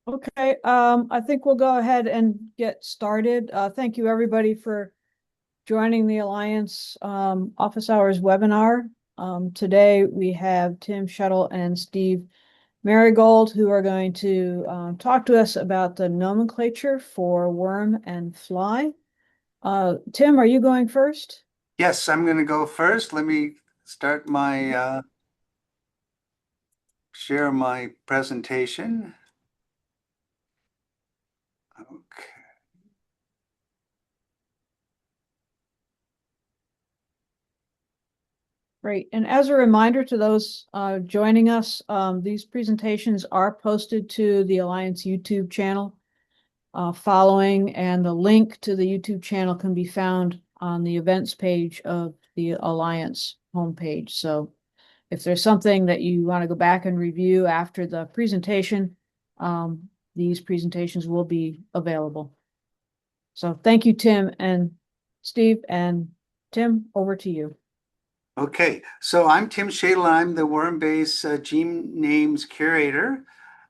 Okay, I think we'll go ahead and get started. Thank you, everybody, for joining the Alliance Office Hours webinar. Today, we have Tim Schedl and Steve Marygold, who are going to talk to us about the nomenclature for worm and fly. Tim, are you going first? Yes, I'm going to go first. Let me start my share my presentation. Okay. Great. And as a reminder to those joining us, these presentations are posted to the Alliance YouTube channel following, and the link to the YouTube channel can be found on the events page of the Alliance homepage. So if there's something that you want to go back and review after the presentation, these presentations will be available. So thank you, Tim and Steve. And Tim, over to you. Okay, so I'm Tim Schedl. I'm the WormBase gene names curator.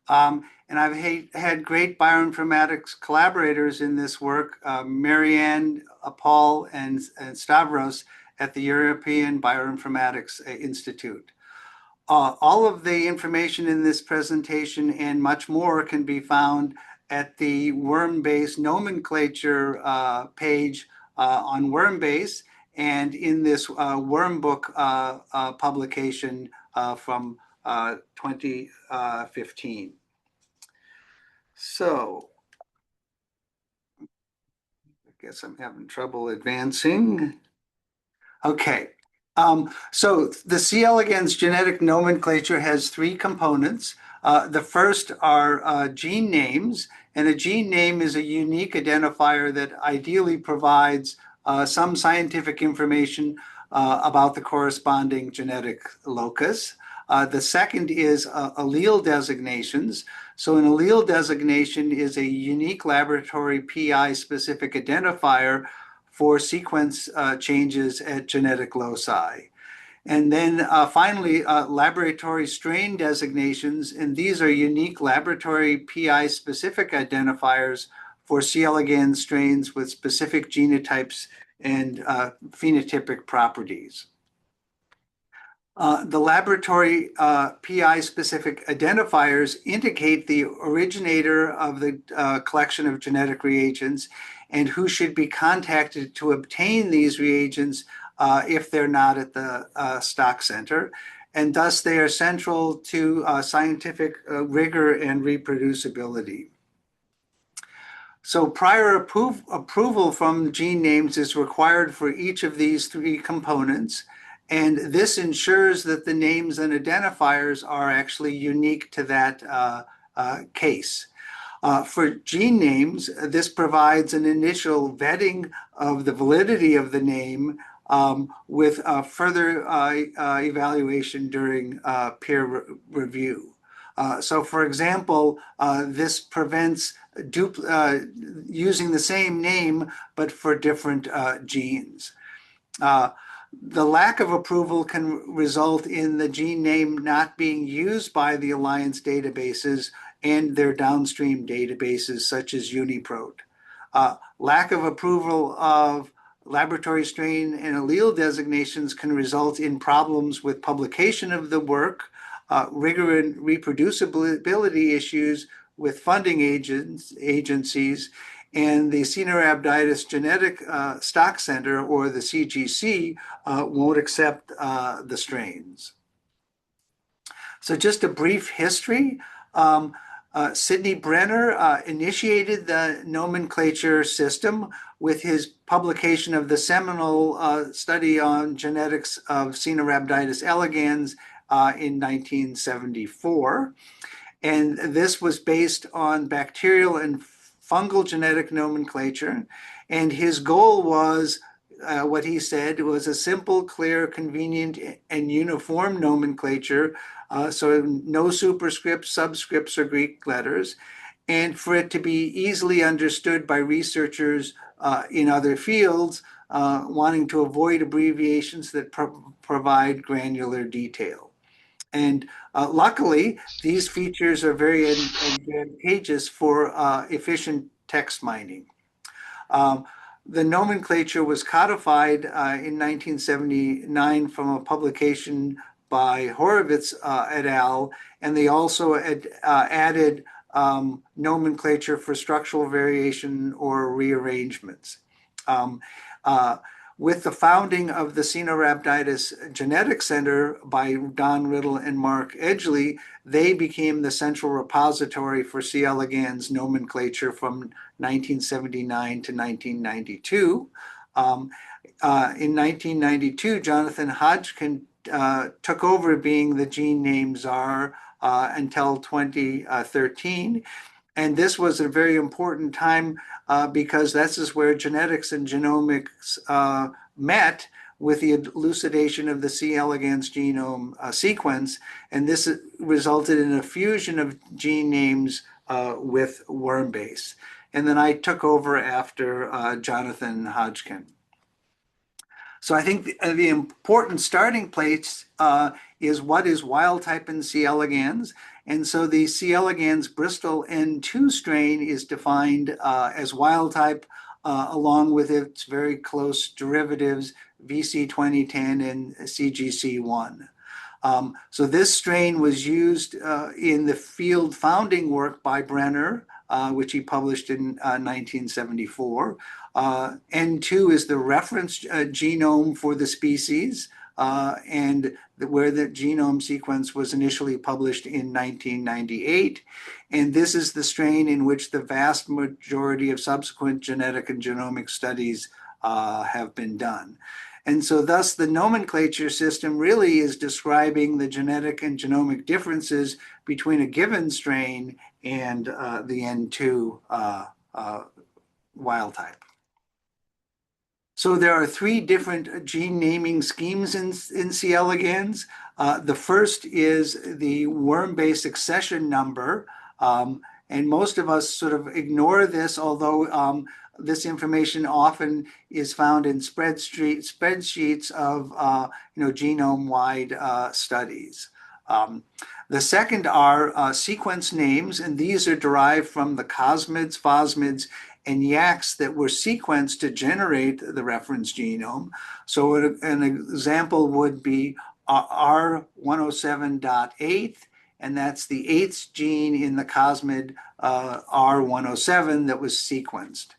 And I've had great bioinformatics collaborators in this work, Marianne, Paul, and Stavros at the European Bioinformatics Institute. All of the information in this presentation and much more can be found at the WormBase nomenclature page on WormBase and in this Worm Book publication from 2015. So I guess I'm having trouble advancing. Okay. So the C. elegans genetic nomenclature has three components. The first are gene names, and a gene name is a unique identifier that ideally provides some scientific information about the corresponding genetic locus. The second is allele designations. So an allele designation is a unique laboratory PI specific identifier for sequence changes at genetic loci. And then finally, laboratory strain designations, and these are unique laboratory PI-specific identifiers for C. elegans strains with specific genotypes and phenotypic properties. The laboratory PI-specific identifiers indicate the originator of the collection of genetic reagents and who should be contacted to obtain these reagents if they're not at the stock center. And thus they are central to scientific rigor and reproducibility. So prior approval from gene names is required for each of these three components. And this ensures that the names and identifiers are actually unique to that case. For gene names, this provides an initial vetting of the validity of the name with further evaluation during peer review. So for example, this prevents using the same name but for different genes. The lack of approval can result in the gene name not being used by the Alliance databases and their downstream databases such as UniProt. Lack of approval of laboratory strain and allele designations can result in problems with publication of the work, rigor and reproducibility issues with funding agencies, and the Caenorhabditis Genetic Stock Center, or the CGC, won't accept the strains. So just a brief history. Sidney Brenner initiated the nomenclature system with his publication of the seminal study on genetics of Caenorhabditis elegans in 1974. And this was based on bacterial and fungal genetic nomenclature. And his goal was, what he said, was a simple, clear, convenient, and uniform nomenclature. So no superscripts, subscripts, or Greek letters, and for it to be easily understood by researchers in other fields wanting to avoid abbreviations that provide granular detail. And luckily, these features are very advantageous for efficient text mining. Um, the nomenclature was codified in 1979 from a publication by Horowitz et al., and they also added nomenclature for structural variation or rearrangements. Um, uh, with the founding of the Caenorhabditis Genetic Center by Don Riddle and Mark Edgley, they became the central repository for C. elegans nomenclature from 1979 to 1992. In 1992, Jonathan Hodgkin took over being the gene name czar until 2013. And this was a very important time because this is where genetics and genomics met with the elucidation of the C. elegans genome sequence. And this resulted in a fusion of gene names with WormBase. And then I took over after Jonathan Hodgkin. So I think the important starting place is what is wild type in C. elegans. And so the C. elegans Bristol N2 strain is defined as wild type along with its very close derivatives VC2010 and CGC1. So this strain was used in the field founding work by Brenner, which he published in 1974. N2 is the reference genome for the species, and where the genome sequence was initially published in 1998. And this is the strain in which the vast majority of subsequent genetic and genomic studies have been done. And so thus the nomenclature system really is describing the genetic and genomic differences between a given strain and the N2 wild type. So there are three different gene naming schemes in C. elegans. The first is the WormBase accession number. And most of us sort of ignore this, although this information often is found in spreadsheets of genome-wide studies. The second are sequence names, and these are derived from the cosmids, phosmids, and yaks that were sequenced to generate the reference genome. So an example would be R107.8, and that's the eighth gene in the cosmid R107 that was sequenced.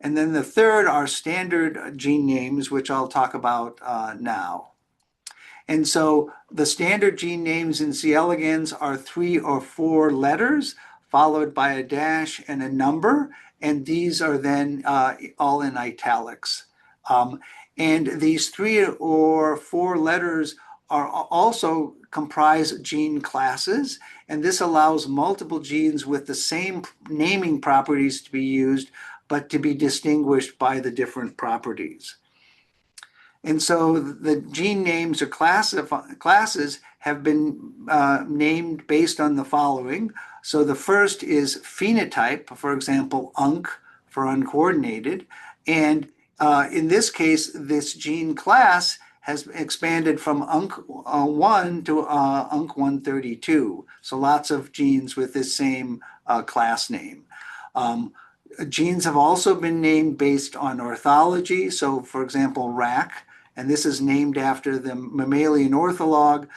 And then the third are standard gene names, which I'll talk about now. And so the standard gene names in C. elegans are 3 or 4 letters, followed by a dash and a number. And these are then all in italics. And these 3 or 4 letters are also comprise gene classes. And this allows multiple genes with the same naming properties to be used, but to be distinguished by the different properties. And so the gene names or classes have been named based on the following. So the first is phenotype, for example, UNC for uncoordinated. And in this case, this gene class has expanded from UNC1 to UNC132. So lots of genes with this same class name. Genes have also been named based on orthology. So for example, RAC, and this is named after the mammalian ortholog,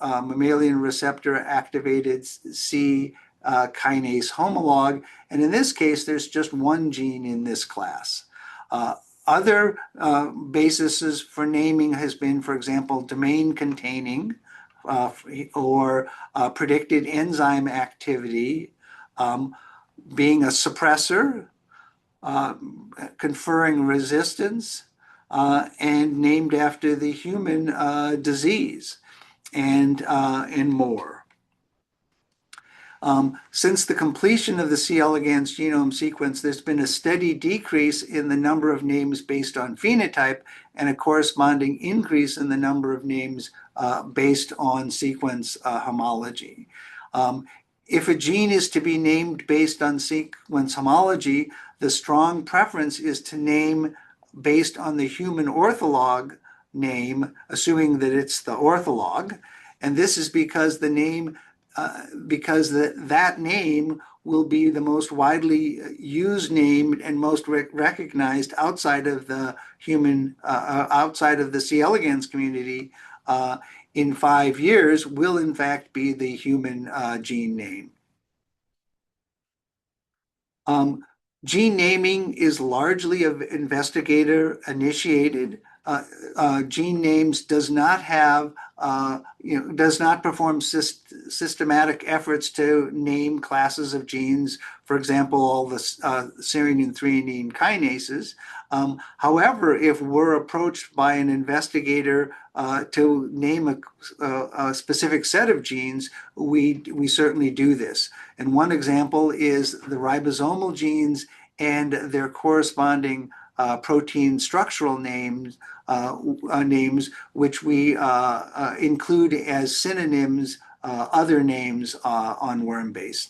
mammalian receptor activated C kinase homolog. And in this case, there's just one gene in this class. Other bases for naming has been, for example, domain containing or predicted enzyme activity, being a suppressor, conferring resistance, and named after the human disease, and more. Since the completion of the C. elegans genome sequence, there's been a steady decrease in the number of names based on phenotype and a corresponding increase in the number of names based on sequence homology. If a gene is to be named based on sequence homology, the strong preference is to name based on the human ortholog name, assuming that it's the ortholog. And this is because the name, that name will be the most widely used name and most recognized outside of the outside of the C. elegans community in 5 years will in fact be the human gene name. Gene naming is largely investigator initiated. Gene names does not have, does not perform systematic efforts to name classes of genes, for example, all the serine and threonine kinases. However, if we're approached by an investigator to name a specific set of genes, we certainly do this. And one example is the ribosomal genes and their corresponding protein structural names, which we include as synonyms, other names on WormBase.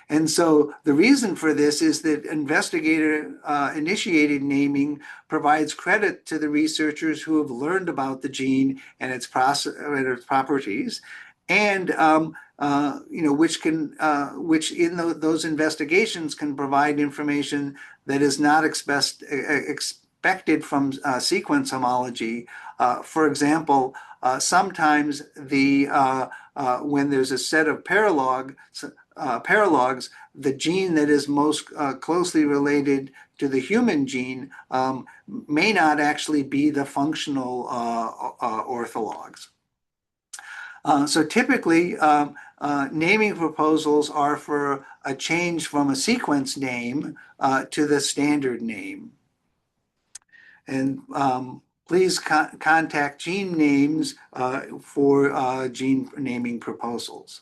And so the reason for this is that investigator initiated naming provides credit to the researchers who have learned about the gene and its properties, and which in those investigations can provide information that is not expected from sequence homology. For example, sometimes when there's a set of paralogs, the gene that is most closely related to the human gene may not actually be the functional orthologs. So typically, naming proposals are for a change from a sequence name to the standard name. And please contact Gene Names for gene naming proposals.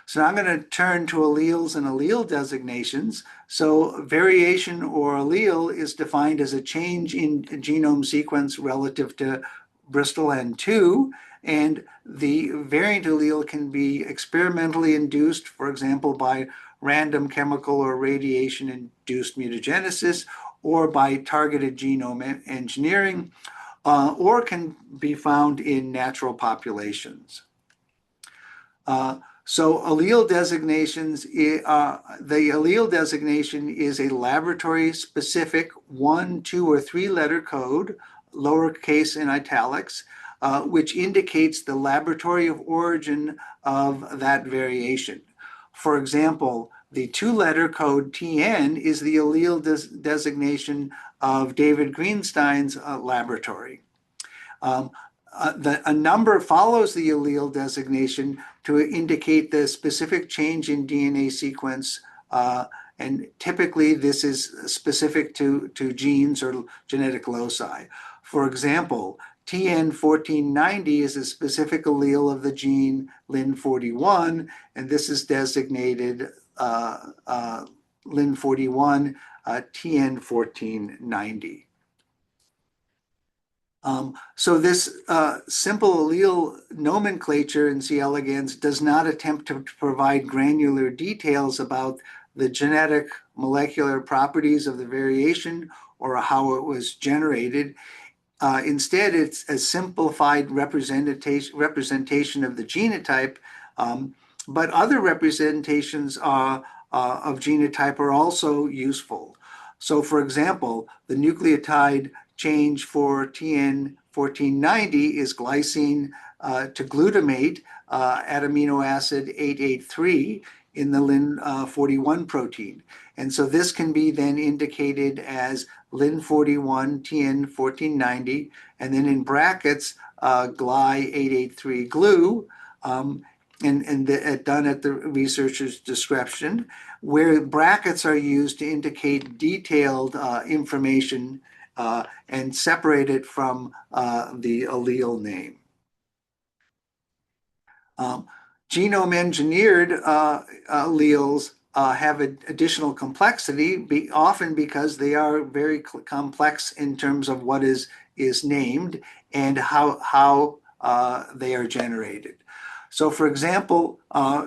So now I'm going to turn to alleles and allele designations. So variation or allele is defined as a change in genome sequence relative to Bristol N2, and the variant allele can be experimentally induced, for example, by random chemical or radiation-induced mutagenesis, or by targeted genome engineering, or can be found in natural populations. So allele designations, the allele designation is a laboratory-specific 1, 2, or 3-letter code, lowercase and italics, which indicates the laboratory of origin of that variation. For example, the 2-letter code TN is the allele designation of David Greenstein's laboratory. A number follows the allele designation to indicate the specific change in DNA sequence, and typically this is specific to genes or genetic loci. For example, TN1490 is a specific allele of the gene LIN41, and this is designated LIN41 TN1490. So this simple allele nomenclature in C. elegans does not attempt to provide granular details about the genetic molecular properties of the variation or how it was generated. Instead, it's a simplified representation of the genotype, but other representations of genotype are also useful. So for example, the nucleotide change for TN1490 is glycine to glutamate at amino acid 883 in the LIN41 protein. And so this can be then indicated as LIN41 TN1490, and then in brackets, GLY883 glue, done at the researcher's discretion, where brackets are used to indicate detailed information and separate it from the allele name. Genome engineered alleles have additional complexity, often because they are very complex in terms of what is named and how they are generated. So for example,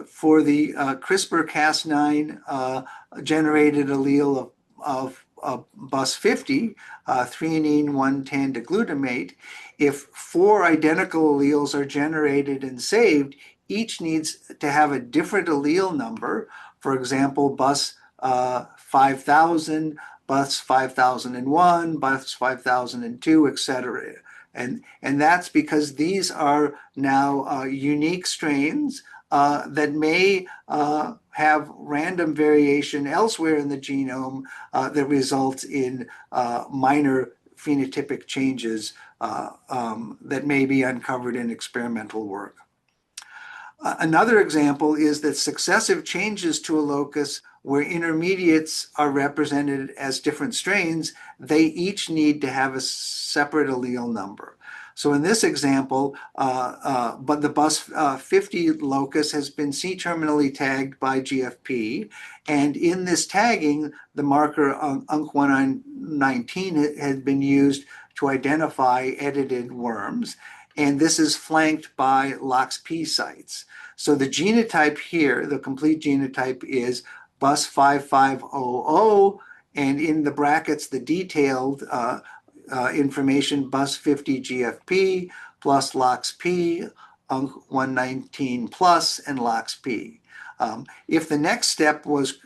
for the CRISPR-Cas9 generated allele of bus 50, threonine 1,10-glutamate, if 4 identical alleles are generated and saved, each needs to have a different allele number. For example, bus 5,000, bus 5001, bus 5002, etc. And that's because these are now unique strains that may have random variation elsewhere in the genome that results in minor phenotypic changes that may be uncovered in experimental work. Another example is that successive changes to a locus where intermediates are represented as different strains, they each need to have a separate allele number. So in this example, but the bus 50 locus has been C-terminally tagged by GFP, and in this tagging, the marker UNC119 has been used to identify edited worms, and this is flanked by LOXP sites. So the genotype here, the complete genotype, is bus 5500, and in the brackets, the detailed information, bus 50 GFP plus LOXP, UNC119 plus, and LOXP. If the next step was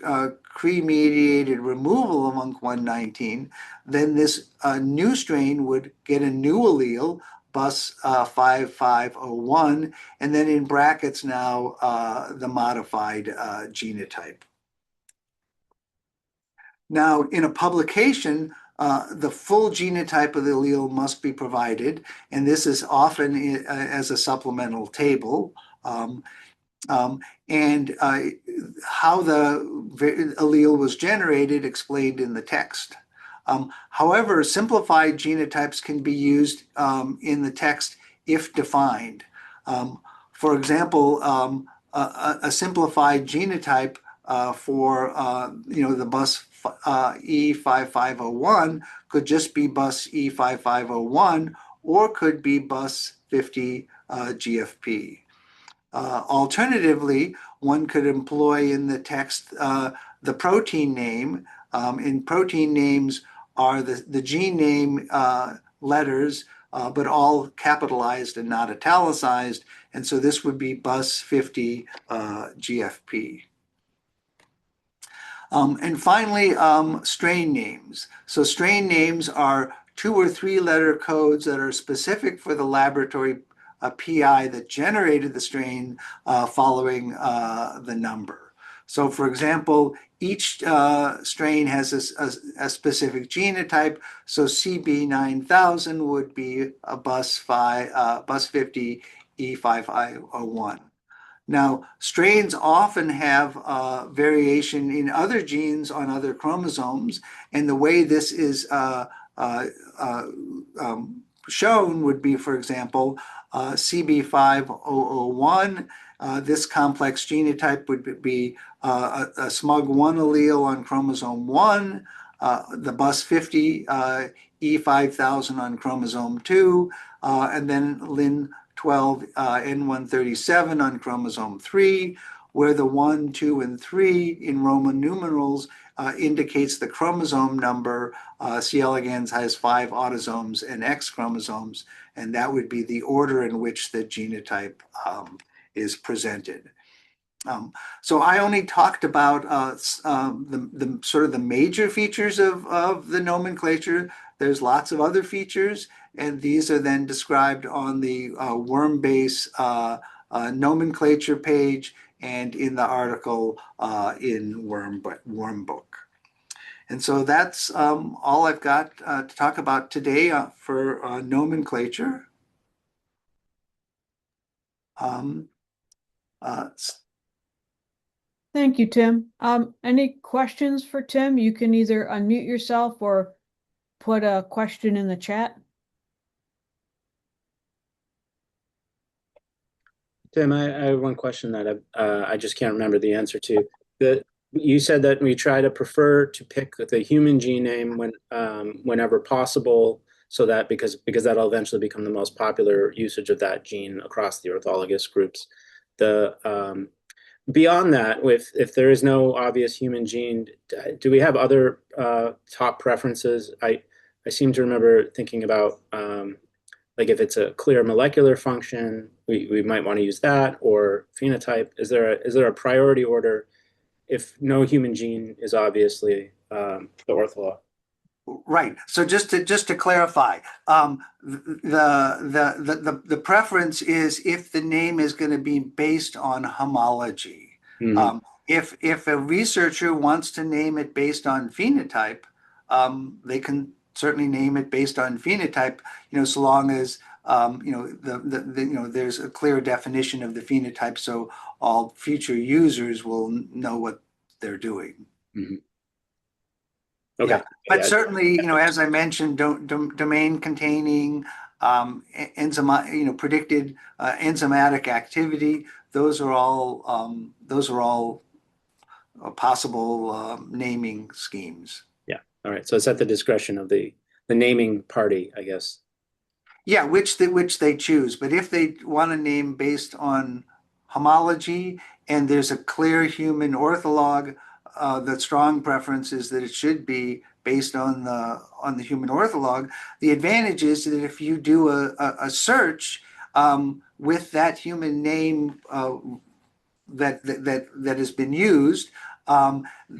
Cre-mediated removal of UNC119, then this new strain would get a new allele, bus 5501, and then in brackets now the modified genotype. Now, in a publication, the full genotype of the allele must be provided, and this is often as a supplemental table. And how the allele was generated explained in the text. However, simplified genotypes can be used in the text if defined. For example, a simplified genotype for the bus E5501 could just be bus E5501 or could be bus 50 GFP. Alternatively, one could employ in the text the protein name. And protein names are the gene name letters, but all capitalized and not italicized. And so this would be bus 50 GFP. And finally, strain names. So strain names are 2 or 3 letter codes that are specific for the laboratory PI that generated the strain following the number. So for example, each strain has a specific genotype. So CB9000 would be a bus 50 E5501. Now, strains often have variation in other genes on other chromosomes, and the way this is shown would be, for example, CB5001. This complex genotype would be a SMUG1 allele on chromosome 1, the bus 50 E5000 on chromosome 2, and then Lin12 N137 on chromosome 3, where the 1, 2, and 3 in Roman numerals indicates the chromosome number. C. elegans has 5 autosomes and X chromosomes, and that would be the order in which the genotype is presented. So I only talked about the sort of the major features of the nomenclature. There's lots of other features, and these are then described on the WormBase nomenclature page and in the article in Wormbook. And so that's all I've got to talk about today for nomenclature. Thank you, Tim. Any questions for Tim? You can either unmute yourself or put a question in the chat. Tim, I have one question that I just can't remember the answer to. You said that we try to prefer to pick the human gene name whenever possible, so that because that'll eventually become the most popular usage of that gene across the orthologous groups. beyond that, if there is no obvious human gene, do we have other top preferences? I seem to remember thinking about like if it's a clear molecular function, we might want to use that, or phenotype. Is there a priority order if no human gene is obviously the ortholog? Right. So just to clarify, the preference is if the name is going to be based on homology. Mm-hmm. If a researcher wants to name it based on phenotype, they can certainly name it based on phenotype. So long as there's a clear definition of the phenotype, so all future users will know what they're doing. Mm-hmm. Okay. Yeah, but Yeah. certainly, as I mentioned, domain containing enzyme, predicted enzymatic activity. Those are all possible naming schemes. Yeah. All right. So it's at the discretion of the naming party, I guess. Yeah, which they choose. But if they want to name based on homology and there's a clear human ortholog, the strong preference is that it should be based on the human ortholog. The advantage is that if you do a search with that human name that has been used,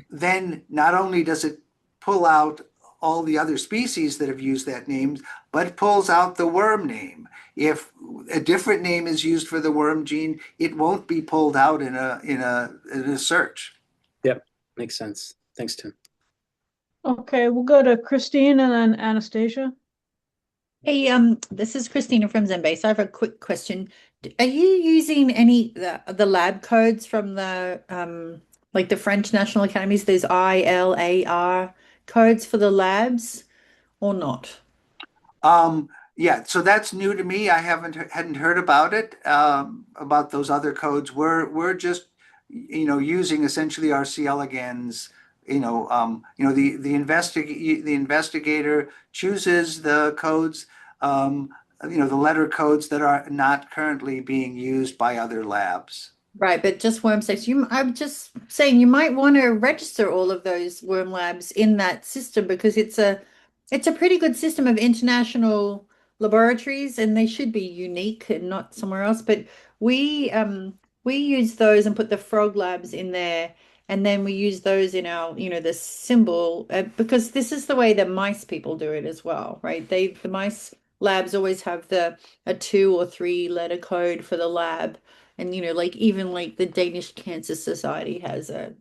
then not only does it pull out all the other species that have used that name, but it pulls out the worm name. If a different name is used for the worm gene, it won't be pulled out in a search. Yep, makes sense. Thanks, Tim. Okay, we'll go to Christine and then Anastasia. Hey, this is Christina from ZenBase. I have a quick question. Are you using any the lab codes from the like the French National Academies, those ILAR codes for the labs or not? Yeah, so that's new to me. I hadn't heard about it, about those other codes. We're just, using essentially our C. elegans. The investigator chooses the codes, the letter codes that are not currently being used by other labs. Right, but just worm safe. I'm just saying you might want to register all of those worm labs in that system because it's a pretty good system of international laboratories and they should be unique and not somewhere else. But we use those and put the frog labs in there, and then we use those in our, the symbol because this is the way that mice people do it as well, right? The mice labs always have a 2 or 3 letter code for the lab. And, like even like the Danish Cancer Society has a,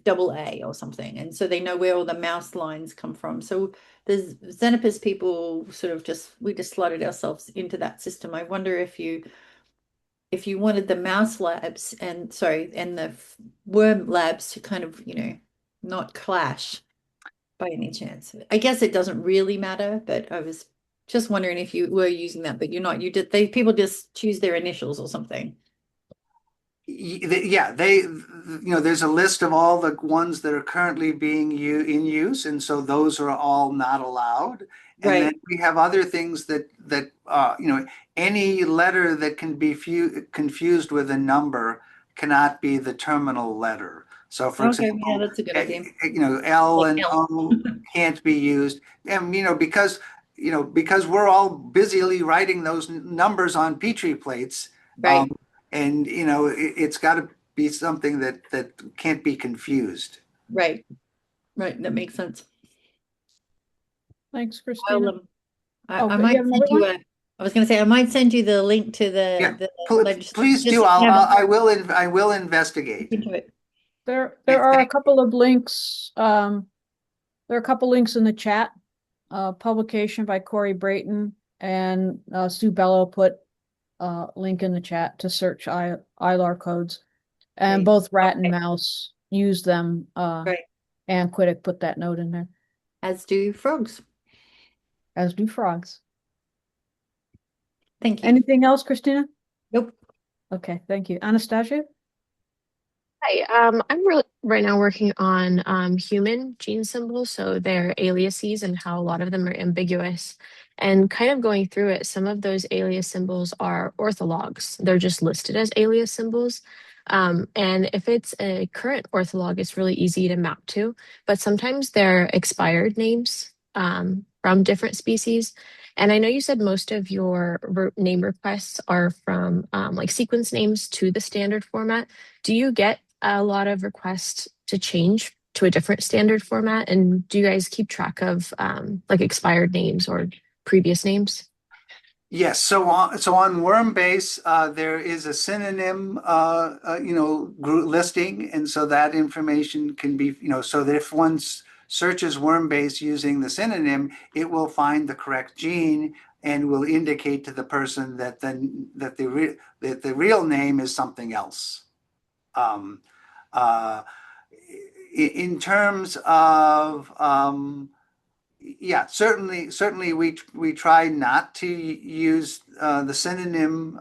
double A or something. And so they know where all the mouse lines come from. So the Xenopus people we just slotted ourselves into that system. I wonder if you wanted the mouse labs and the worm labs to kind of, not clash by any chance. I guess it doesn't really matter, but I was just wondering if you were using that, but you're not. People just choose their initials or something. Yeah, there's a list of all the ones that are currently being in use, and so those are all not allowed. And Right. then we have other things that any letter that can be confused with a number cannot be the terminal letter. So, for Okay, yeah, example, that's a good idea. L Like and L. O can't be used, and because we're all busily writing those numbers on Petri plates. Right. And it's got to be something that can't be confused. Right. Right. That makes sense. Thanks, Christina. I might send you I was going to say I might send you the link to the please do. I will investigate. There are a couple of links. There are a couple links in the chat. Publication by Corey Brayton and Sue Bello put link in the chat to search ILAR codes, and both rat and mouse use them. Right. And Quiddick put that note in there. As do frogs. As do frogs. Thank you. Anything else, Christina? Nope. Okay, thank you. Anastasia? Hi, I'm right now working on human gene symbols, so they're aliases and how a lot of them are ambiguous. And kind of going through it, some of those alias symbols are orthologs. They're just listed as alias symbols. And if it's a current ortholog, it's really easy to map to, but sometimes they're expired names from different species. And I know you said most of your name requests are from like sequence names to the standard format. Do you get a lot of requests to change to a different standard format? And do you guys keep track of like expired names or previous names? Yes, so on WormBase, there is a synonym, group listing, and so that information can be, so that if one searches WormBase using the synonym, it will find the correct gene and will indicate to the person that the real name is something else. Um, uh, in terms of yeah, certainly we try not to use the synonym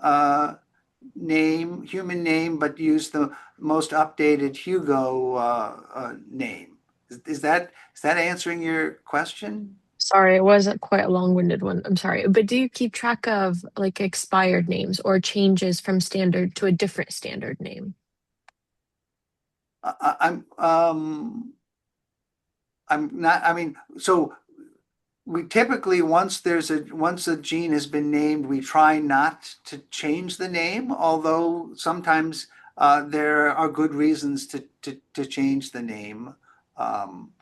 human name, but use the most updated Hugo name. Is that answering your question? Sorry, it wasn't quite a long-winded one. I'm sorry. But do you keep track of like expired names or changes from standard to a different standard name? I'm not. I mean, so we typically once a gene has been named, we try not to change the name, although sometimes there are good reasons to change the name. Um,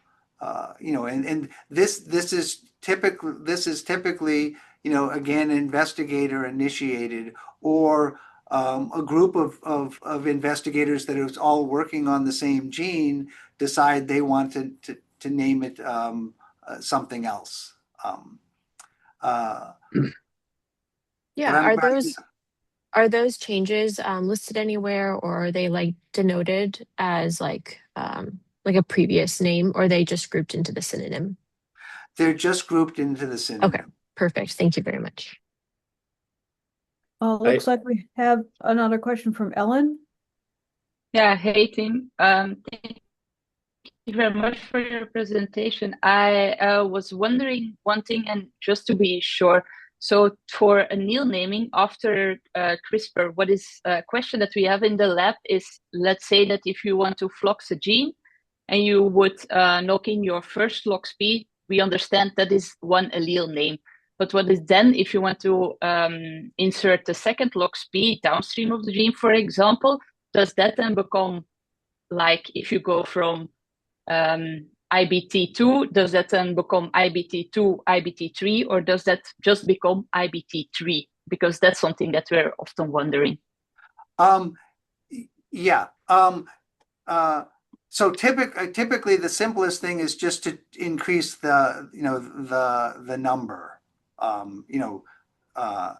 and this is typically, again, investigator initiated, or a group of investigators that is all working on the same gene decide they want to name it something else. Um, uh, but Yeah, I'm, are those changes listed anywhere, or are they like denoted as like a previous name, or are they just grouped into the synonym? they're just grouped into the Okay, synonym. perfect. Thank you very much. I, Looks like we have another question from Ellen. Yeah, hey Tim. Thank you very much for your presentation. I was wondering one thing, and just to be sure, so for anneal naming after CRISPR, what is a question that we have in the lab is, let's say that if you want to flux a gene and you would knock in your first LOXP, we understand that is one allele name. But what is then if you want to insert the second LOXP downstream of the gene, for example, does that then become, like if you go from IBT2, does that then become IBT2, IBT3, or does that just become IBT3? Because that's something that we're often wondering. Um, yeah. So typically the simplest thing is just to increase the number. Um, you know, uh,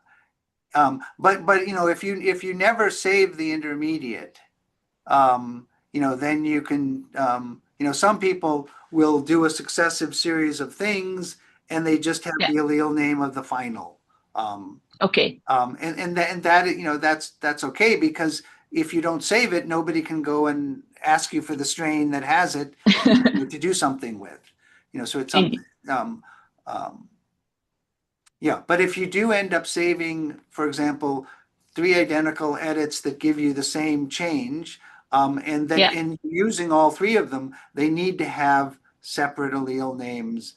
but if you never save the intermediate, then you can, some people will do a successive series of things and they just have Yeah. the allele name of the final. Okay. That's okay, because if you don't save it, nobody can go and ask you for the strain that has it to do something with. So it's something. Yeah, but if you do end up saving, for example, 3 identical edits that give you the same change, and then Yeah. in using all 3 of them, they need to have separate allele names,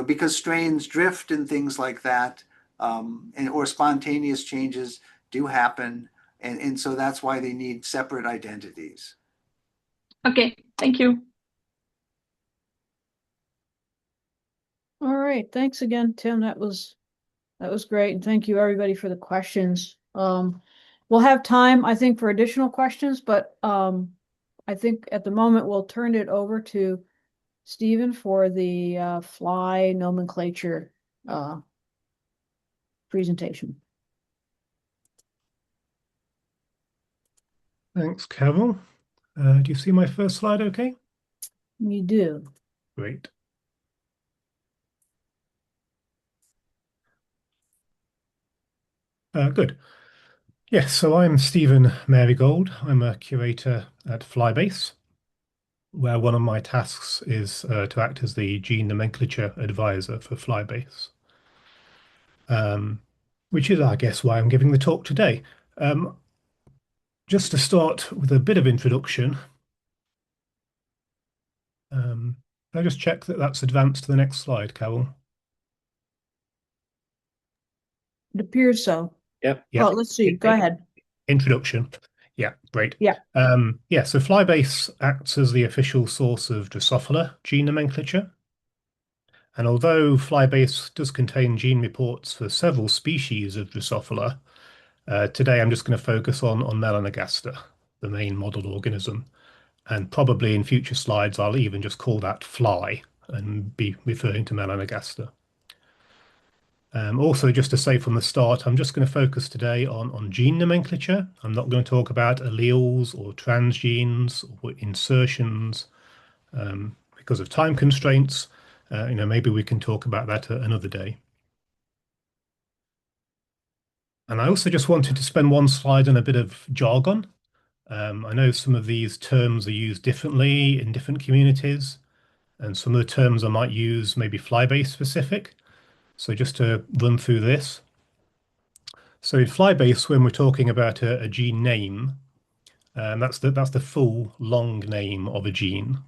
because strains drift and things like that, or spontaneous changes do happen, and so that's why they need separate identities. Okay, thank you. All right, thanks again, Tim. That was great, and thank you everybody for the questions. We'll have time, I think, for additional questions, but I think at the moment we'll turn it over to Steven for the fly nomenclature presentation. Thanks, Carol. Do you see my first slide okay? You do. Great. Good. Yes, so I'm Steven Marygold. I'm a curator at FlyBase, where one of my tasks is to act as the gene nomenclature advisor for FlyBase, which is, I guess, why I'm giving the talk today. just to start with a bit of introduction, can I just check that that's advanced to the next slide, Carol? It appears so. Yep. Oh, let's see. Go ahead. Introduction. Yeah, great. Yeah. So FlyBase acts as the official source of Drosophila gene nomenclature. And although FlyBase does contain gene reports for several species of Drosophila, today I'm just going to focus on Melanogaster, the main model organism. And probably in future slides, I'll even just call that fly and be referring to Melanogaster. Also, just to say from the start, I'm just going to focus today on gene nomenclature. I'm not going to talk about alleles or transgenes or insertions because of time constraints. Maybe we can talk about that another day. And I also just wanted to spend one slide on a bit of jargon. I know some of these terms are used differently in different communities, and some of the terms I might use may be FlyBase specific. So just to run through this. So in FlyBase, when we're talking about a gene name, that's the full long name of a gene.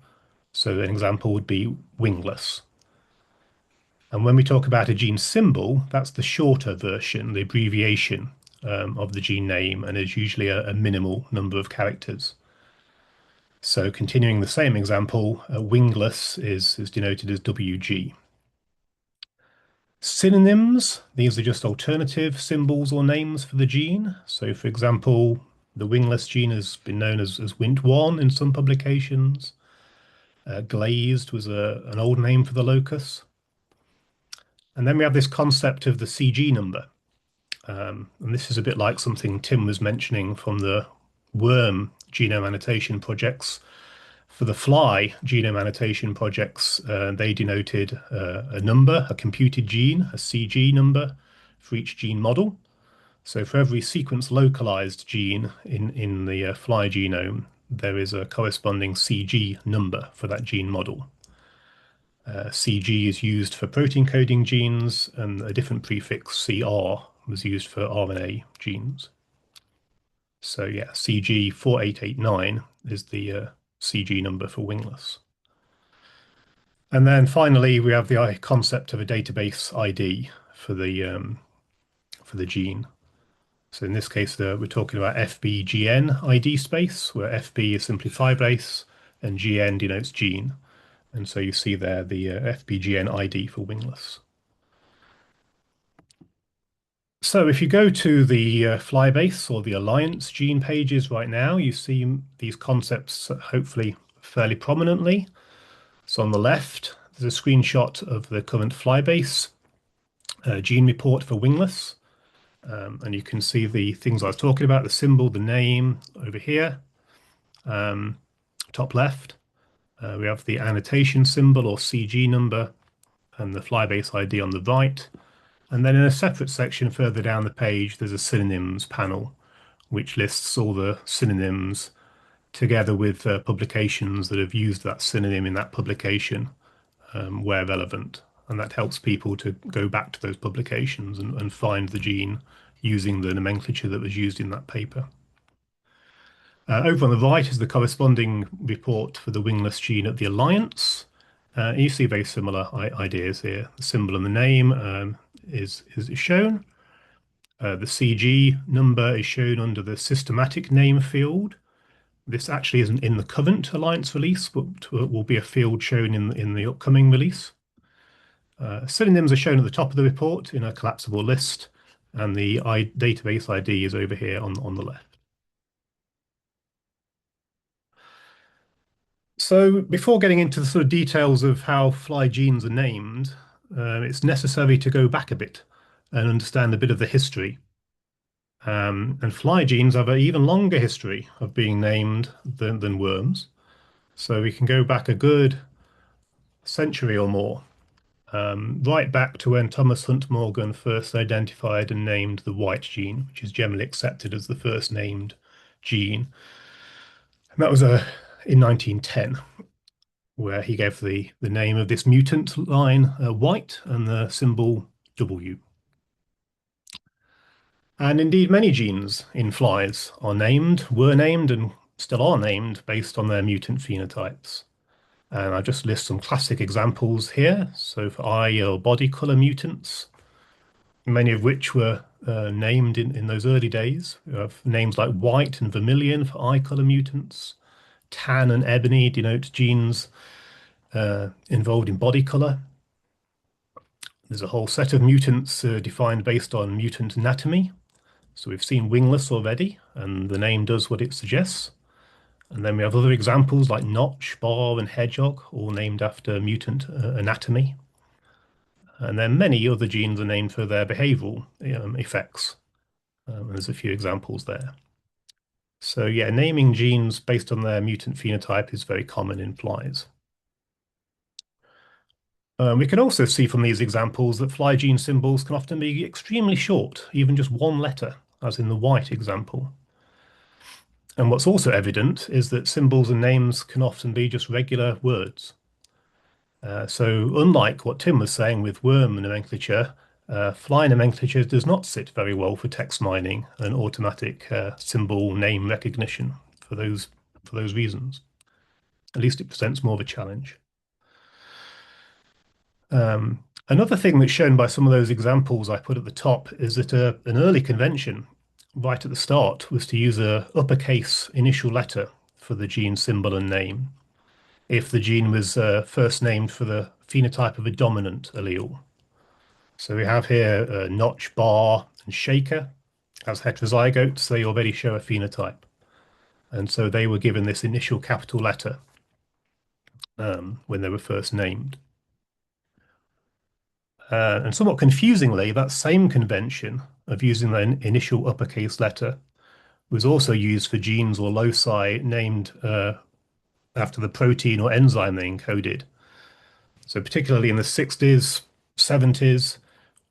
So an example would be wingless. And when we talk about a gene symbol, that's the shorter version, the abbreviation of the gene name, and is usually a minimal number of characters. So continuing the same example, wingless is denoted as WG. Synonyms, these are just alternative symbols or names for the gene. So for example, the wingless gene has been known as Wnt1 in some publications. Glazed was an old name for the locus. And then we have this concept of the CG number. And this is a bit like something Tim was mentioning from the worm genome annotation projects. For the fly genome annotation projects, they denoted a number, a computed gene, a CG number for each gene model. So for every sequence localized gene in the fly genome, there is a corresponding CG number for that gene model. CG is used for protein coding genes, and a different prefix, CR, was used for RNA genes. So yeah, CG 4889 is the CG number for wingless. And then finally, we have the concept of a database ID for the gene. So in this case, we're talking about FBGN ID space, where FB is simply FlyBase and GN denotes gene. And so you see there the FBGN ID for wingless. So if you go to the FlyBase or the Alliance gene pages right now, you see these concepts hopefully fairly prominently. So on the left, there's a screenshot of the current FlyBase gene report for wingless. And you can see the things I was talking about, the symbol, the name over here, top left. We have the annotation symbol or CG number and the FlyBase ID on the right. And then in a separate section further down the page, there's a synonyms panel, which lists all the synonyms together with publications that have used that synonym in that publication where relevant. And that helps people to go back to those publications and find the gene using the nomenclature that was used in that paper. Over on the right is the corresponding report for the wingless gene at the Alliance. You see very similar ideas here. The symbol and the name is shown. The CG number is shown under the systematic name field. This actually isn't in the current Alliance release, but will be a field shown in the upcoming release. Synonyms are shown at the top of the report in a collapsible list, and the database ID is over here on the left. So before getting into the sort of details of how fly genes are named, it's necessary to go back a bit and understand a bit of the history. And fly genes have an even longer history of being named than worms. So we can go back a good century or more, right back to when Thomas Hunt Morgan first identified and named the white gene, which is generally accepted as the first named gene. And that was in 1910, where he gave the name of this mutant line white and the symbol W. And indeed, many genes in flies are named, were named, and still are named based on their mutant phenotypes. And I just list some classic examples here. So for eye or body color mutants, many of which were named in those early days. We have names like white and vermilion for eye color mutants. Tan and ebony denote genes involved in body color. There's a whole set of mutants defined based on mutant anatomy. So we've seen wingless already, and the name does what it suggests. And then we have other examples like notch, bar, and hedgehog, all named after mutant anatomy. And then many other genes are named for their behavioral effects. There's a few examples there. So yeah, naming genes based on their mutant phenotype is very common in flies. We can also see from these examples that fly gene symbols can often be extremely short, even just one letter, as in the white example. And what's also evident is that symbols and names can often be just regular words. So unlike what Tim was saying with worm nomenclature, fly nomenclature does not sit very well for text mining and automatic symbol name recognition for those reasons. At least it presents more of a challenge. Another thing that's shown by some of those examples I put at the top is that an early convention right at the start was to use a uppercase initial letter for the gene symbol and name if the gene was first named for the phenotype of a dominant allele. So we have here notch, bar, and shaker. As heterozygotes, they already show a phenotype. And so they were given this initial capital letter when they were first named. And somewhat confusingly, that same convention of using the initial uppercase letter was also used for genes or loci named after the protein or enzyme they encoded. So particularly in the 60s, 70s,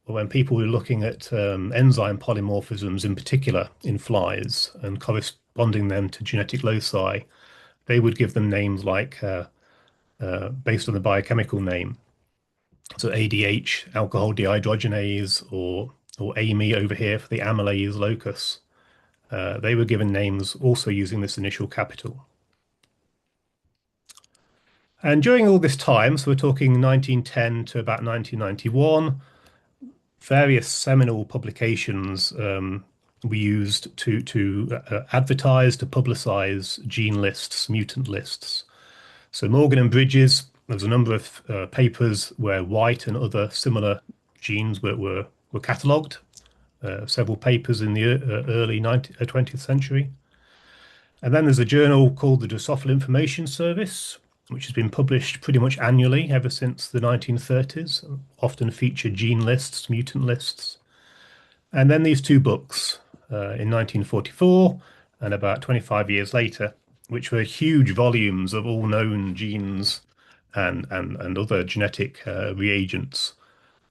when people were looking at enzyme polymorphisms in particular in flies and corresponding them to genetic loci, they would give them names like based on the biochemical name. So ADH, alcohol dehydrogenase, or AMY over here for the amylase locus. They were given names also using this initial capital. And during all this time, so we're talking 1910 to about 1991, various seminal publications were used to advertise, to publicize gene lists, mutant lists. So Morgan and Bridges, there was a number of papers where white and other similar genes were catalogued, several papers in the early 20th century. And then there's a journal called the Drosophila Information Service, which has been published pretty much annually ever since the 1930s, often featured gene lists, mutant lists. And then these two books in 1944 and about 25 years later, which were huge volumes of all known genes and other genetic reagents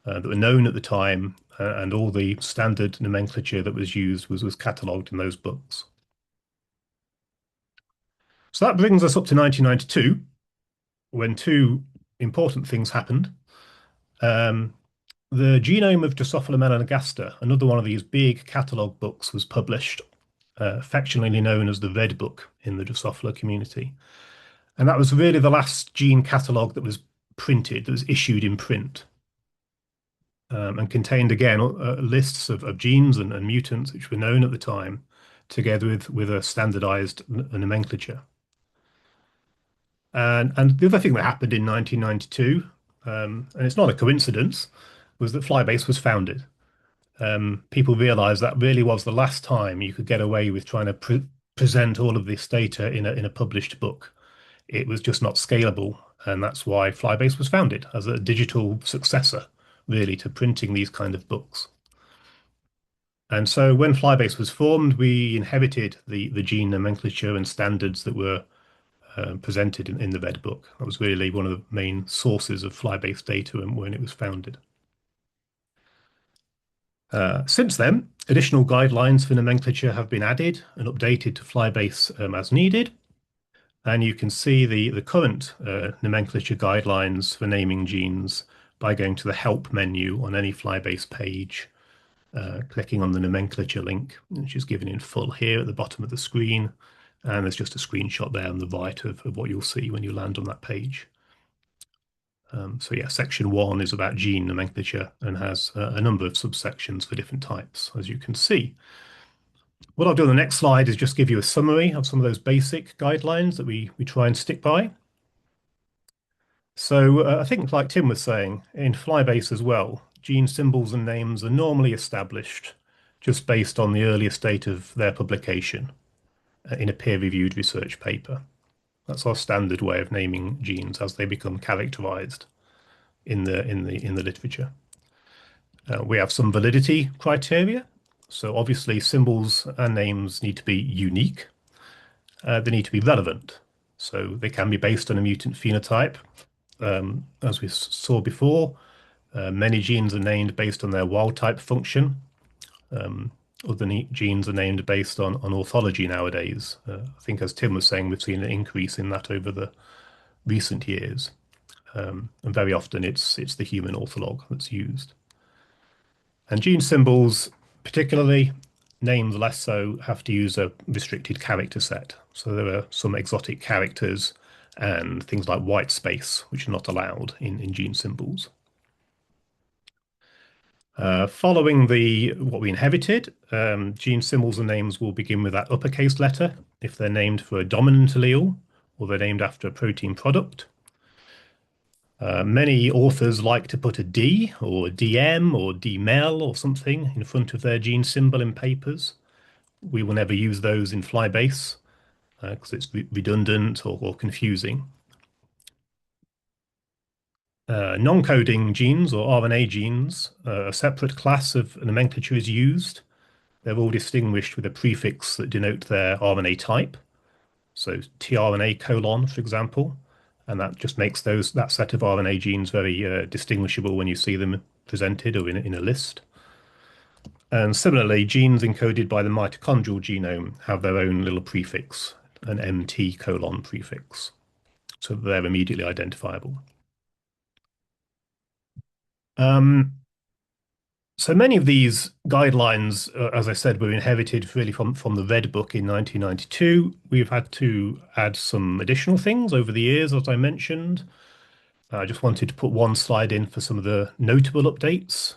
that were known at the time, and all the standard nomenclature that was used was catalogued in those books. So that brings us up to 1992, when two important things happened. The genome of Drosophila melanogaster, another one of these big catalogue books, was published, affectionately known as the Red Book in the Drosophila community. And that was really the last gene catalogue that was printed, that was issued in print, and contained, again, lists of genes and mutants which were known at the time, together with a standardized nomenclature. And the other thing that happened in 1992, and it's not a coincidence, was that FlyBase was founded. People realized that really was the last time you could get away with trying to present all of this data in a published book. It was just not scalable, and that's why FlyBase was founded as a digital successor, really, to printing these kind of books. And so when FlyBase was formed, we inherited the gene nomenclature and standards that were presented in the Red Book. That was really one of the main sources of FlyBase data when it was founded. Since then, additional guidelines for nomenclature have been added and updated to FlyBase as needed. And you can see the current nomenclature guidelines for naming genes by going to the Help menu on any FlyBase page. clicking on the nomenclature link, which is given in full here at the bottom of the screen. And there's just a screenshot there on the right of what you'll see when you land on that page. So yeah, section 1 is about gene nomenclature and has a number of subsections for different types, as you can see. What I'll do on the next slide is just give you a summary of some of those basic guidelines that we try and stick by. So I think, like Tim was saying, in FlyBase as well, gene symbols and names are normally established just based on the earliest date of their publication in a peer-reviewed research paper. That's our standard way of naming genes as they become characterized in the literature. We have some validity criteria. So obviously symbols and names need to be unique. They need to be relevant. So they can be based on a mutant phenotype. As we saw before, many genes are named based on their wild type function. Other genes are named based on orthology nowadays. I think, as Tim was saying, we've seen an increase in that over the recent years. And very often it's the human ortholog that's used. And gene symbols, particularly names less so, have to use a restricted character set. So there are some exotic characters and things like white space, which are not allowed in gene symbols. Following what we inherited, gene symbols and names will begin with that uppercase letter if they're named for a dominant allele or they're named after a protein product. Many authors like to put a D or a DM or DMEL or something in front of their gene symbol in papers. We will never use those in FlyBase because it's redundant or confusing. Non-coding genes or RNA genes, a separate class of nomenclature is used. They're all distinguished with a prefix that denote their RNA type. So tRNA colon, for example, and that just makes that set of RNA genes very distinguishable when you see them presented or in a list. And similarly, genes encoded by the mitochondrial genome have their own little prefix, an MT colon prefix, so they're immediately identifiable. So many of these guidelines, as I said, were inherited really from the Red Book in 1992. We've had to add some additional things over the years, as I mentioned. I just wanted to put one slide in for some of the notable updates.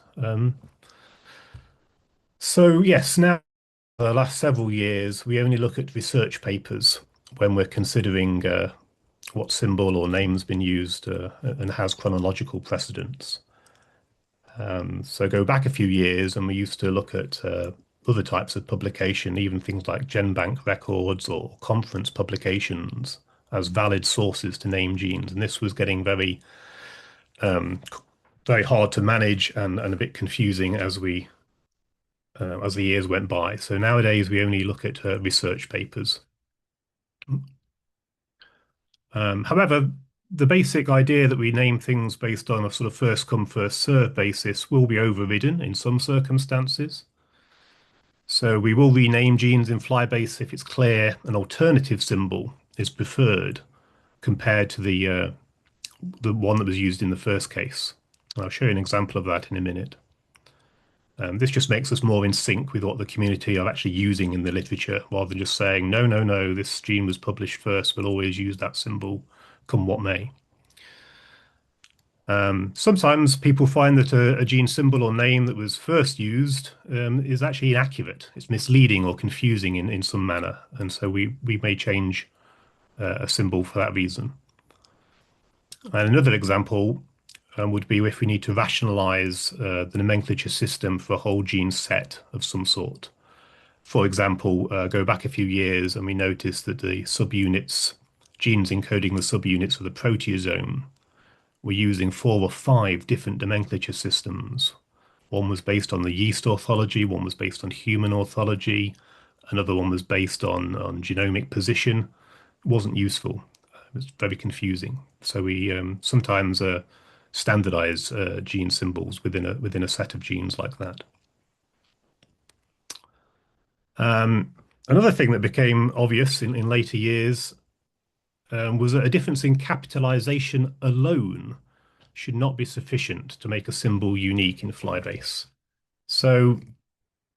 So yes, now the last several years, we only look at research papers when we're considering what symbol or name's been used and has chronological precedence. So go back a few years and we used to look at other types of publication, even things like GenBank records or conference publications as valid sources to name genes. And this was getting very hard to manage and a bit confusing as the years went by. So nowadays we only look at research papers. However, the basic idea that we name things based on a sort of first come, first served basis will be overridden in some circumstances. So we will rename genes in FlyBase if it's clear an alternative symbol is preferred compared to the one that was used in the first case. I'll show you an example of that in a minute. This just makes us more in sync with what the community are actually using in the literature, rather than just saying, no, no, no, this gene was published first, we'll always use that symbol, come what may. Sometimes people find that a gene symbol or name that was first used is actually inaccurate. It's misleading or confusing in some manner, and so we may change a symbol for that reason. And another example would be if we need to rationalize the nomenclature system for a whole gene set of some sort. For example, go back a few years and we notice that the subunits, genes encoding the subunits of the proteasome, were using 4 or 5 different nomenclature systems. One was based on the yeast orthology, one was based on human orthology, another one was based on genomic position. It wasn't useful. It was very confusing. So we sometimes standardize gene symbols within a set of genes like that. Another thing that became obvious in later years was that a difference in capitalization alone should not be sufficient to make a symbol unique in FlyBase. So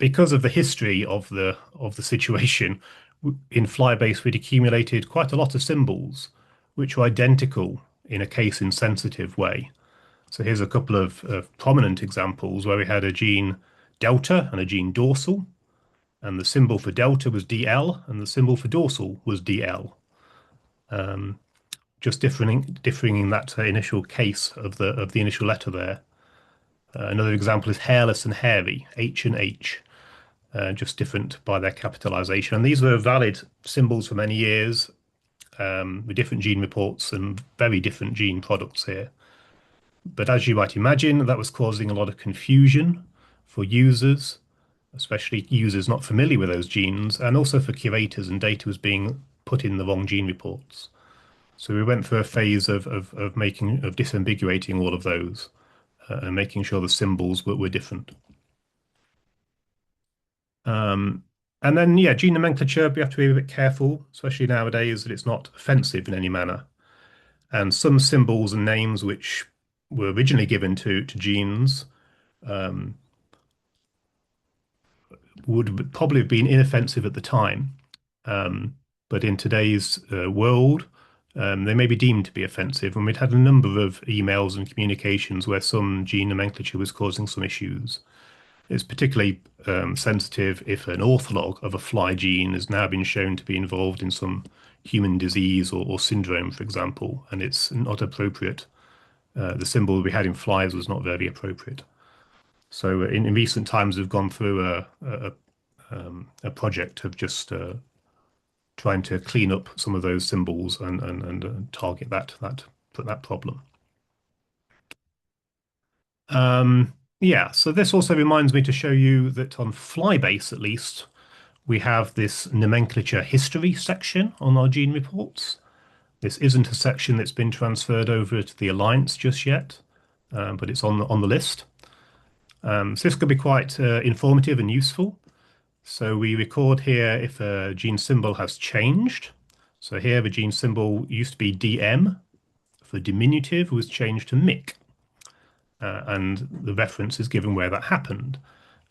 because of the history of the situation, in FlyBase we'd accumulated quite a lot of symbols which were identical in a case-insensitive way. So here's a couple of prominent examples where we had a gene delta and a gene dorsal, and the symbol for delta was DL, and the symbol for dorsal was DL. Just differing in that initial case of the initial letter there. Another example is hairless and hairy, H and H, just different by their capitalization. And these were valid symbols for many years, with different gene reports and very different gene products here. But as you might imagine, that was causing a lot of confusion for users, especially users not familiar with those genes, and also for curators, and data was being put in the wrong gene reports. So we went through a phase of disambiguating all of those and making sure the symbols were different. And then, yeah, gene nomenclature, we have to be a bit careful, especially nowadays, that it's not offensive in any manner. And some symbols and names which were originally given to genes would probably have been inoffensive at the time. But in today's world, they may be deemed to be offensive. And we'd had a number of emails and communications where some gene nomenclature was causing some issues. It's particularly sensitive if an ortholog of a fly gene has now been shown to be involved in some human disease or syndrome, for example, and it's not appropriate. The symbol we had in flies was not very appropriate. So in recent times, we've gone through a project of just trying to clean up some of those symbols and target that problem. Yeah, so this also reminds me to show you that on FlyBase, at least, we have this nomenclature history section on our gene reports. This isn't a section that's been transferred over to the Alliance just yet, but it's on the list. So this could be quite informative and useful. So we record here if a gene symbol has changed. So here the gene symbol used to be DM for diminutive, was changed to mic. And the reference is given where that happened.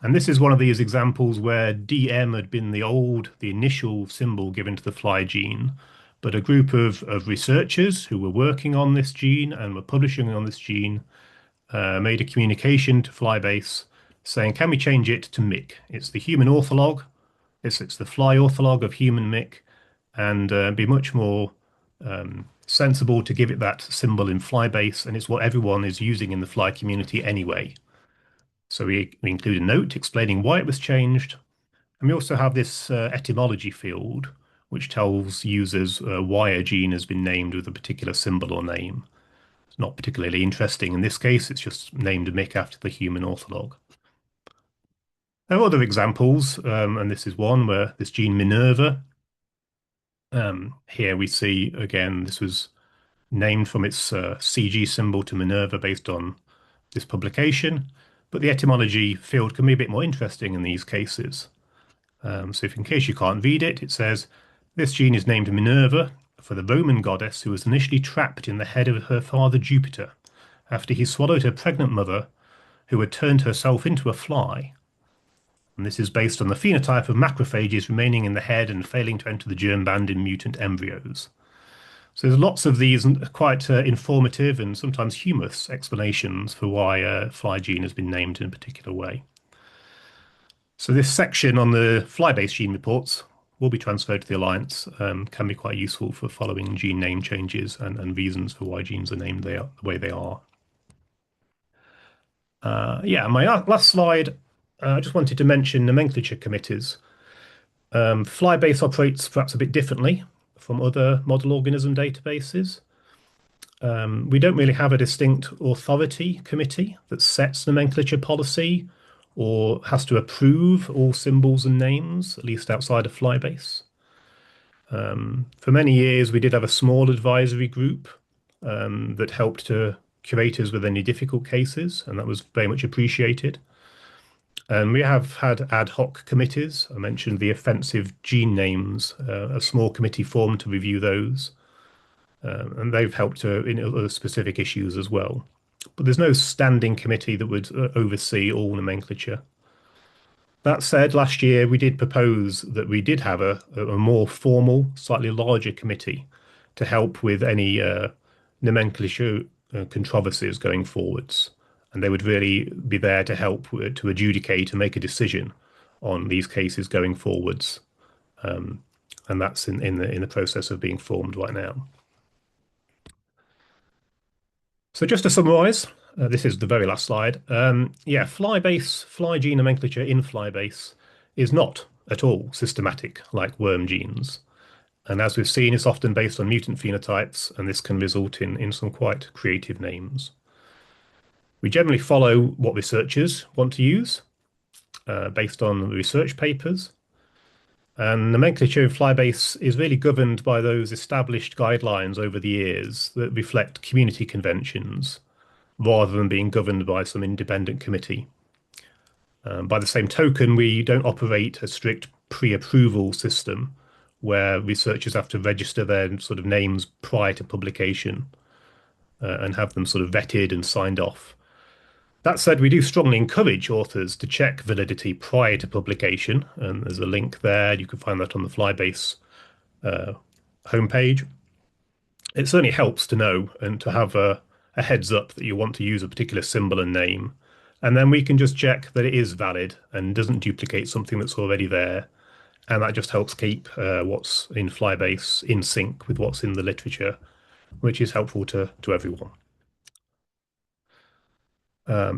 And this is one of these examples where DM had been the initial symbol given to the fly gene, but a group of researchers who were working on this gene and were publishing on this gene made a communication to FlyBase saying, can we change it to mic? It's the human ortholog, it's the fly ortholog of human mic, and be much more sensible to give it that symbol in FlyBase, and it's what everyone is using in the fly community anyway. So we include a note explaining why it was changed, and we also have this etymology field, which tells users why a gene has been named with a particular symbol or name. It's not particularly interesting in this case, it's just named mic after the human ortholog. There are other examples, and this is one where this gene Minerva, here we see, again, this was named from its CG symbol to Minerva based on this publication, but the etymology field can be a bit more interesting in these cases. So if in case you can't read it, it says, this gene is named Minerva for the Roman goddess who was initially trapped in the head of her father Jupiter after he swallowed her pregnant mother, who had turned herself into a fly. And this is based on the phenotype of macrophages remaining in the head and failing to enter the germ band in mutant embryos. So there's lots of these quite informative and sometimes humorous explanations for why a fly gene has been named in a particular way. So this section on the FlyBase gene reports will be transferred to the Alliance, can be quite useful for following gene name changes and reasons for why genes are named the way they are. Yeah, my last slide, I just wanted to mention nomenclature committees. FlyBase operates perhaps a bit differently from other model organism databases. We don't really have a distinct authority committee that sets nomenclature policy or has to approve all symbols and names, at least outside of FlyBase. For many years, we did have a small advisory group that helped curators with any difficult cases, and that was very much appreciated. And we have had ad hoc committees. I mentioned the offensive gene names, a small committee formed to review those. And they've helped in other specific issues as well. But there's no standing committee that would oversee all nomenclature. That said, last year we did propose that we did have a more formal, slightly larger committee to help with any nomenclature controversies going forwards. And they would really be there to help to adjudicate and make a decision on these cases going forwards. And that's in the process of being formed right now. So just to summarize, this is the very last slide. Yeah, FlyBase, fly gene nomenclature in FlyBase is not at all systematic like worm genes. And as we've seen, it's often based on mutant phenotypes, and this can result in some quite creative names. We generally follow what researchers want to use based on research papers. And nomenclature in FlyBase is really governed by those established guidelines over the years that reflect community conventions rather than being governed by some independent committee. By the same token, we don't operate a strict pre-approval system where researchers have to register their sort of names prior to publication and have them sort of vetted and signed off. That said, we do strongly encourage authors to check validity prior to publication, and there's a link there. You can find that on the FlyBase homepage. It certainly helps to know and to have a heads up that you want to use a particular symbol and name. And then we can just check that it is valid and doesn't duplicate something that's already there. And that just helps keep what's in FlyBase in sync with what's in the literature, which is helpful to everyone.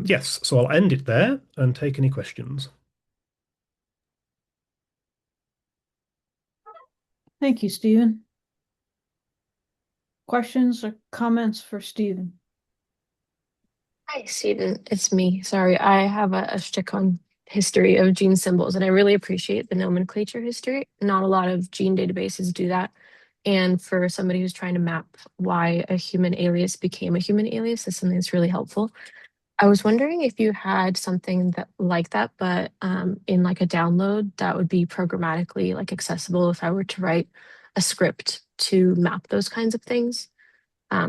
Yes, so I'll end it there and take any questions. Thank you, Stephen. Questions or comments for Stephen? Hi, Stephen. It's me. Sorry, I have a shtick on history of gene symbols, and I really appreciate the nomenclature history. Not a lot of gene databases do that. And for somebody who's trying to map why a human alias became a human alias is something that's really helpful. I was wondering if you had something that like that, but in like a download that would be programmatically like accessible if I were to write a script to map those kinds of things.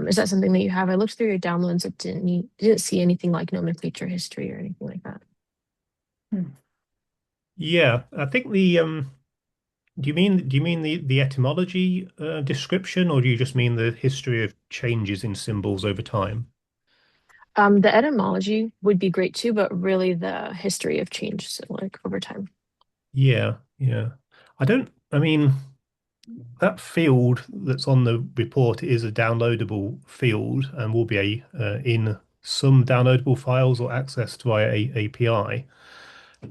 Is that something that you have? I looked through your downloads. It didn't see anything like nomenclature history or anything like that. Yeah, I think the do you mean the etymology description, or do you just mean the history of changes in symbols over time? The etymology would be great too, but really the history of change, like over time. Yeah. I mean, that field that's on the report is a downloadable field and will be in some downloadable files or accessed via API.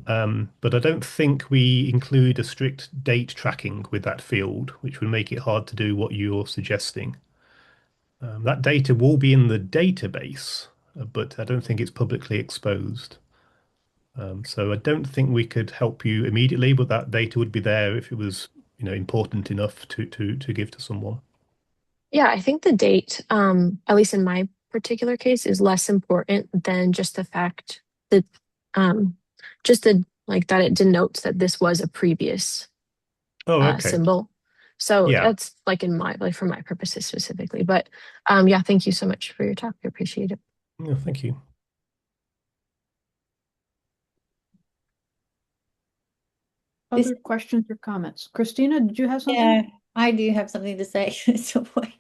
But I don't think we include a strict date tracking with that field, which would make it hard to do what you're suggesting. That data will be in the database, but I don't think it's publicly exposed. So I don't think we could help you immediately, but that data would be there if it was, important enough to give to someone. Yeah, I think the date, at least in my particular case, is less important than just the fact that that it denotes that this was a previous symbol. So Yeah. that's like for my purposes specifically. But yeah, thank you so much for your talk. I appreciate it. Yeah, thank you. Other questions or comments? Christina, did you have something? Yeah, I do have something to say as always.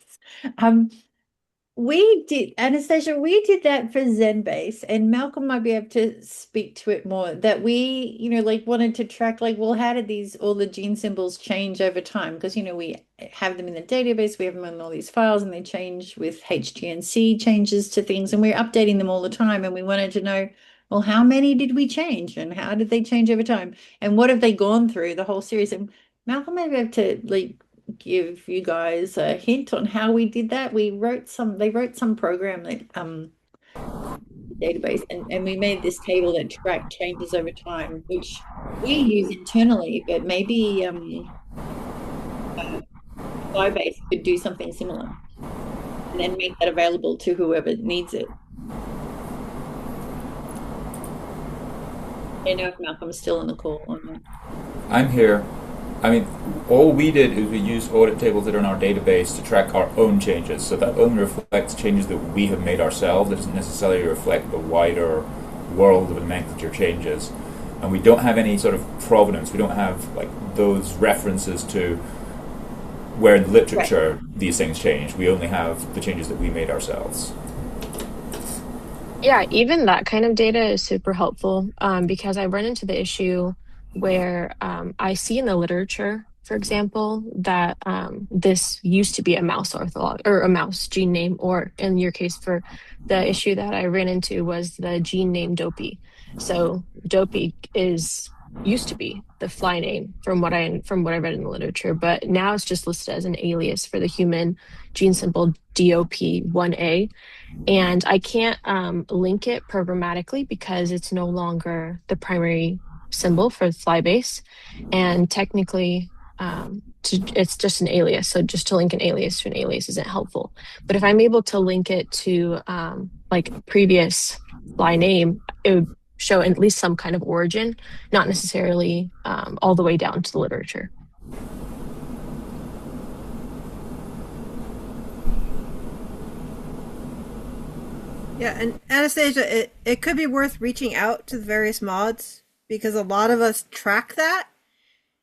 We did, Anastasia, we did that for ZenBase, and Malcolm might be able to speak to it more, that we, wanted to track, well, how did all the gene symbols change over time? Because, we have them in the database, we have them in all these files, and they change with HTNC changes to things, and we're updating them all the time, and we wanted to know, well, how many did we change, and how did they change over time? And what have they gone through the whole series? And Malcolm might be able to, give you guys a hint on how we did that. They wrote some program that database, and we made this table that tracked changes over time, which we use internally, but maybe FlyBase could do something similar and then make that available to whoever needs it. I don't know if Malcolm's still on the call or not. I'm here. I mean, all we did is we used audit tables that are in our database to track our own changes. So that only reflects changes that we have made ourselves. It doesn't necessarily reflect the wider world of nomenclature changes. and we don't have any sort of provenance. We don't have like those references to where in the literature these things change. We only have the changes that we made ourselves. Yeah, even that kind of data is super helpful because I run into the issue where I see in the literature, for example, that this used to be a mouse ortholog or a mouse gene name, or in your case, for the issue that I ran into was the gene name Dopey. So Dopey used to be the fly name from what I read in the literature, but now it's just listed as an alias for the human gene symbol DOP1A. And I can't link it programmatically because it's no longer the primary symbol for FlyBase. And technically, it's just an alias. So just to link an alias to an alias isn't helpful. But if I'm able to link it to like previous fly name, it would show at least some kind of origin, not necessarily all the way down to the literature. Yeah, and Anastasia, it could be worth reaching out to the various mods because a lot of us track that,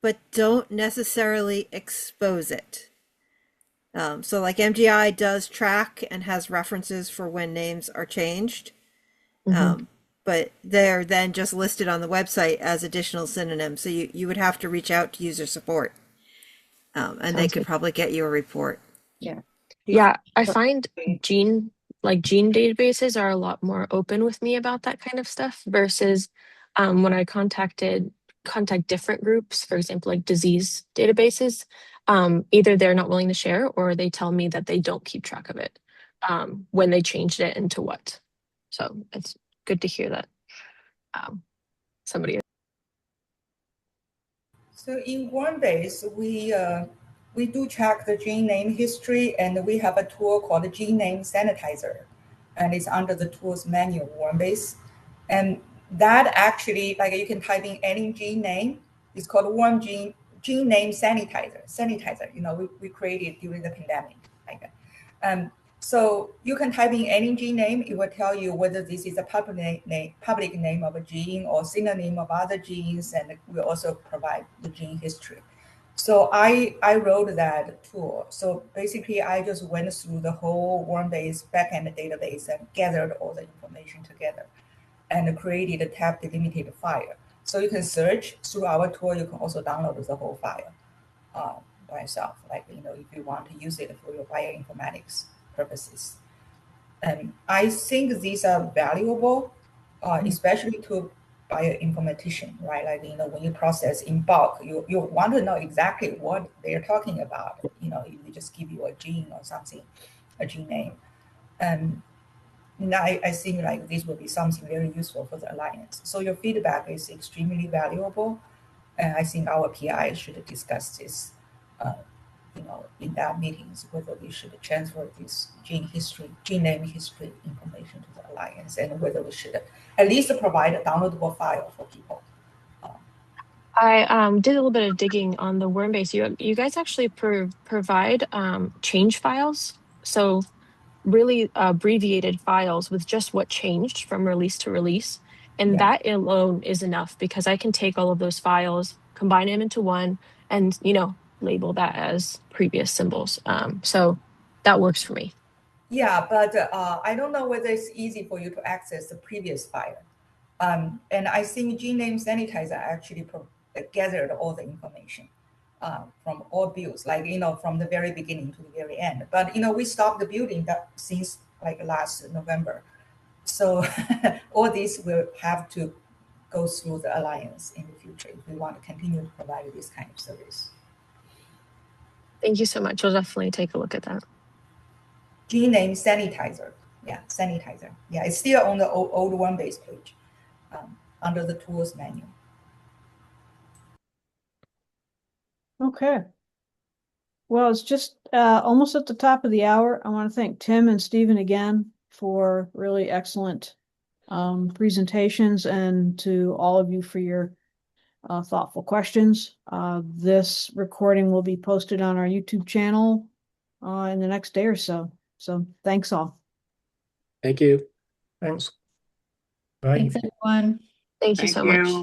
but don't necessarily expose it. So like MGI does track and has references for when names are changed, but they're then just listed on the website as additional synonyms. So you would have to reach out to user support, and they could probably get you a report. Yeah, I find gene databases are a lot more open with me about that kind of stuff versus when I contact different groups, for example, like disease databases, either they're not willing to share or they tell me that they don't keep track of it when they changed it into what. So it's good to hear that somebody. So in WormBase, we do track the gene name history, and we have a tool called the Gene Name Sanitizer, and it's under the tools menu of WormBase. And that actually, like you can type in any gene name. It's called Gene Name Sanitizer. You know, we created during the pandemic. So you can type in any gene name. It will tell you whether this is a public name of a gene or synonym of other genes, and we also provide the gene history. So I wrote that tool. So basically, I just went through the whole WormBase backend database and gathered all the information together and created a tab delimited file. So you can search through our tool. You can also download the whole file by yourself, like, you know, if you want to use it for your bioinformatics purposes. And I think these are valuable, especially to bioinformatician, right? Like, you know, when you process in bulk, you want to know exactly what they're talking about. You know, they just give you a gene or something, a gene name. And I think like this will be something very useful for the Alliance. So your feedback is extremely valuable. And I think our PI should discuss this, you know, in that meetings, whether we should transfer this gene name history information to the Alliance, and whether we should at least provide a downloadable file for people. I did a little bit of digging on the WormBase. You guys actually provide change files, so really abbreviated files with just what changed from release to release, and that alone is enough because I can take all of those files, combine them into one, and, you know, label that as previous symbols. So that works for me. Yeah, but I don't know whether it's easy for you to access the previous file. And I think Gene Name Sanitizer actually gathered all the information from all builds, like, you know, from the very beginning to the very end. But, you know, we stopped the building that since like last November. So all this will have to go through the Alliance in the future if we want to continue to provide this kind of service. Thank you so much. I'll definitely take a look at that. Gene Name Sanitizer. Yeah, Sanitizer. Yeah, it's still on the old WormBase page under the tools menu. Okay. Well, it's just almost at the top of the hour. I want to thank Tim and Steven again for really excellent presentations, and to all of you for your thoughtful questions. This recording will be posted on our YouTube channel in the next day or so. So thanks all. Thank you. Thanks. Bye. Thanks, everyone. Thank you so much.